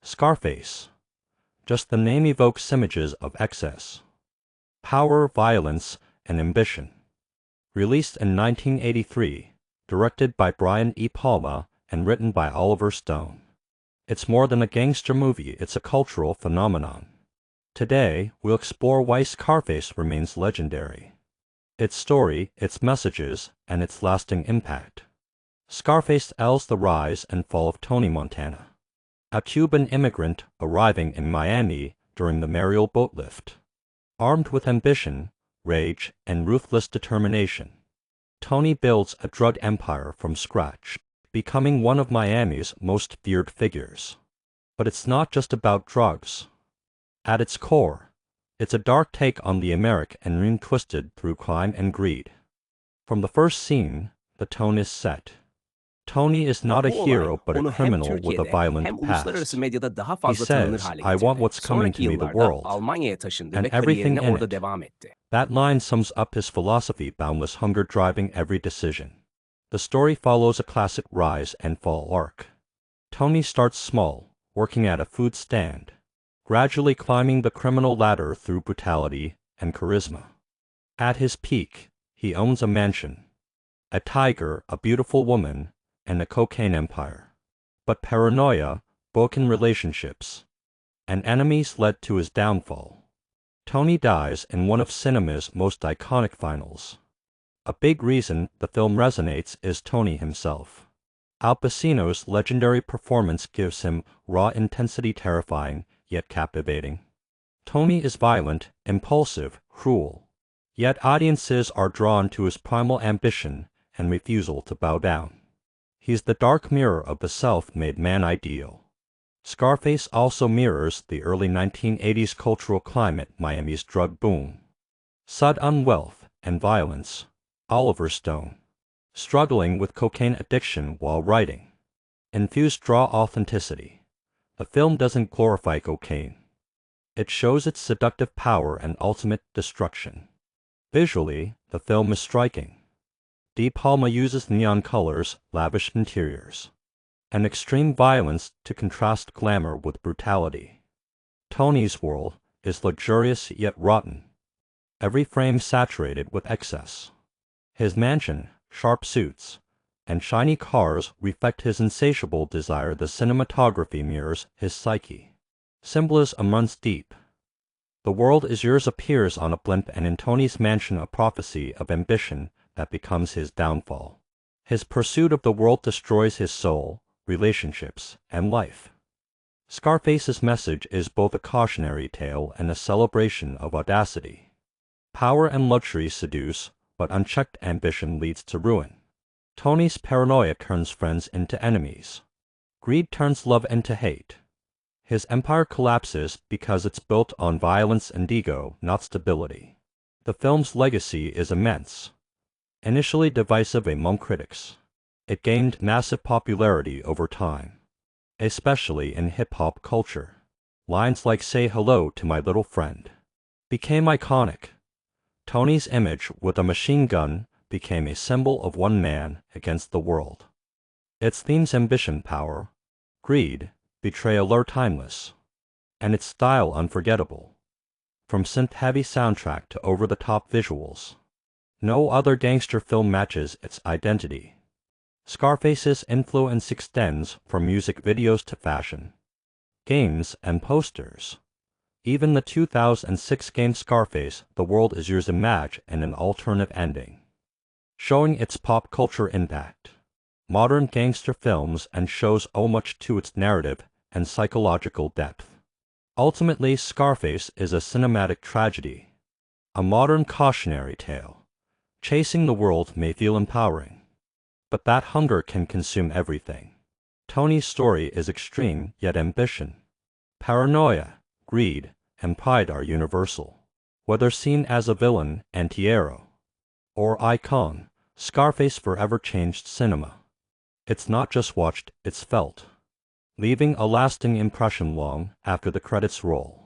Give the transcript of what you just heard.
Scarface. Just the name evokes images of excess, power, violence, and ambition. Released in 1983, directed by Brian De Palma and written by Oliver Stone. It's more than a gangster movie, it's a cultural phenomenon. Today, we'll explore why Scarface remains legendary. Its story, its messages, and its lasting impact. Scarface tells the rise and fall of Tony Montana, a Cuban immigrant arriving in Miami during the Mariel boatlift. Armed with ambition, rage, and ruthless determination, Tony builds a drug empire from scratch, becoming one of Miami's most feared figures. But it's not just about drugs. At its core, it's a dark take on the American dream twisted through crime and greed. From the first scene, the tone is set. Tony is not a hero but a criminal with a violent past. He says, "I want what's coming to me, the world, and everything in it." That line sums up his philosophy, boundless hunger driving every decision. The story follows a classic rise and fall arc. Tony starts small, working at a food stand, gradually climbing the criminal ladder through brutality and charisma. At his peak, he owns a mansion, a tiger, a beautiful woman, and a cocaine empire. But paranoia, broken relationships, and enemies led to his downfall. Tony dies in one of cinema's most iconic finals. A big reason the film resonates is Tony himself. Al Pacino's legendary performance gives him raw intensity, terrifying yet captivating. Tony is violent, impulsive, cruel. Yet audiences are drawn to his primal ambition and refusal to bow down. He's the dark mirror of the self-made man ideal. Scarface also mirrors the early 1980s cultural climate, Miami's drug boom, sudden wealth and violence. Oliver Stone, struggling with cocaine addiction while writing, infused raw authenticity. The film doesn't glorify cocaine. It shows its seductive power and ultimate destruction. Visually, the film is striking. De Palma uses neon colors, lavish interiors, and extreme violence to contrast glamour with brutality. Tony's world is luxurious yet rotten, every frame saturated with excess. His mansion, sharp suits, and shiny cars reflect his insatiable desire. The cinematography mirrors his psyche. Symbolism runs deep. The world is yours appears on a blimp, and in Tony's mansion a prophecy of ambition that becomes his downfall. His pursuit of the world destroys his soul, relationships, and life. Scarface's message is both a cautionary tale and a celebration of audacity. Power and luxury seduce, but unchecked ambition leads to ruin. Tony's paranoia turns friends into enemies. Greed turns love into hate. His empire collapses because it's built on violence and ego, not stability. The film's legacy is immense. Initially divisive among critics, it gained massive popularity over time, especially in hip-hop culture. Lines like "Say hello to my little friend" became iconic. Tony's image with a machine gun became a symbol of one man against the world. Its themes, ambition, power, greed, betrayal, are timeless, and its style unforgettable. From synth-heavy soundtrack to over-the-top visuals, no other gangster film matches its identity. Scarface's influence extends from music videos to fashion, games, and posters. Even the 2006 game Scarface, The World Is Yours, imagined an alternate ending, showing its pop culture impact. Modern gangster films and shows owe much to its narrative and psychological depth. Ultimately, Scarface is a cinematic tragedy, a modern cautionary tale. Chasing the world may feel empowering, but that hunger can consume everything. Tony's story is extreme, yet ambition, paranoia, greed, and pride are universal. Whether seen as a villain, anti-hero, or icon, Scarface forever changed cinema. It's not just watched, it's felt, leaving a lasting impression long after the credits roll.